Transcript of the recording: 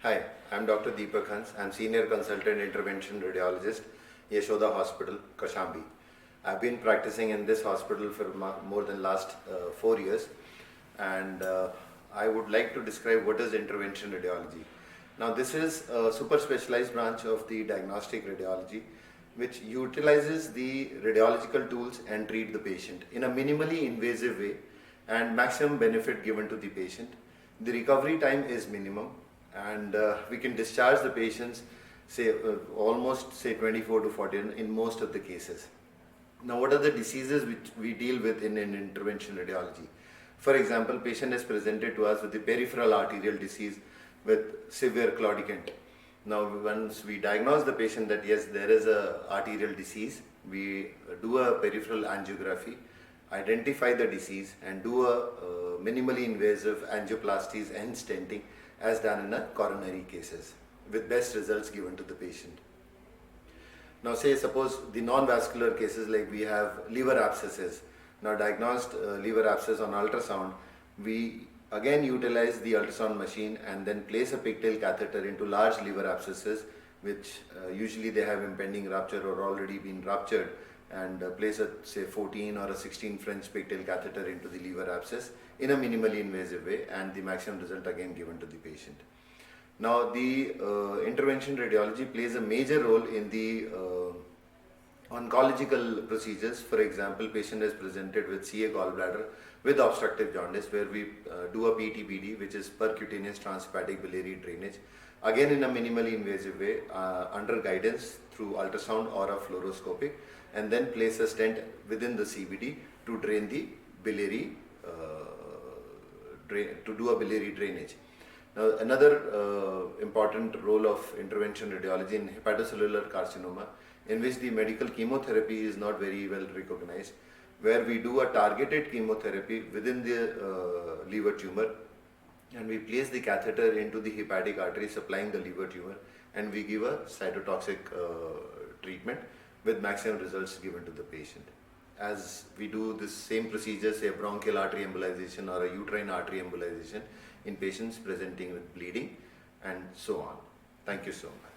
Hi, I'm Dr. Deepak Hans. I'm Senior Consultant Intervention Radiologist, Yashoda Hospital, Kaushambi. I've been practicing in this hospital for more than last 4 years, and I would like to describe what is intervention radiology. Now, this is a super specialized branch of the diagnostic radiology which utilizes the radiological tools and treat the patient in a minimally invasive way and maximum benefit given to the patient. The recovery time is minimum, and we can discharge the patients say almost say 24 to 40 in most of the cases. Now, what are the diseases which we deal with in intervention radiology? For example, patient is presented to us with the peripheral arterial disease with severe claudicant. Now, once we diagnose the patient that yes, there is a arterial disease, we do a peripheral angiography, identify the disease, and do a minimally invasive angioplasties and stenting as done in a coronary cases with best results given to the patient. Now, say suppose the non-vascular cases, like we have liver abscesses. Now, diagnosed liver abscess on ultrasound, we again utilize the ultrasound machine and then place a pigtail catheter into large liver abscesses, which usually they have impending rupture or already been ruptured, and place a say 14 or a 16 French pigtail catheter into the liver abscess in a minimally invasive way, and the maximum result again given to the patient. Now, the intervention radiology plays a major role in the oncological procedures. For example, patient is presented with CA gallbladder with obstructive jaundice, where we do a PTBD, which is percutaneous transhepatic biliary drainage, again in a minimally invasive way under guidance through ultrasound or a fluoroscopic, and then place a stent within the CBD to drain the biliary, to do a biliary drainage. Now, another important role of intervention radiology in hepatocellular carcinoma, in which the medical chemotherapy is not very well recognized, where we do a targeted chemotherapy within the liver tumor, and we place the catheter into the hepatic artery supplying the liver tumor, and we give a cytotoxic treatment with maximum results given to the patient. As we do this same procedure, say bronchial artery embolization or a uterine artery embolization in patients presenting with bleeding and so on. Thank you so much.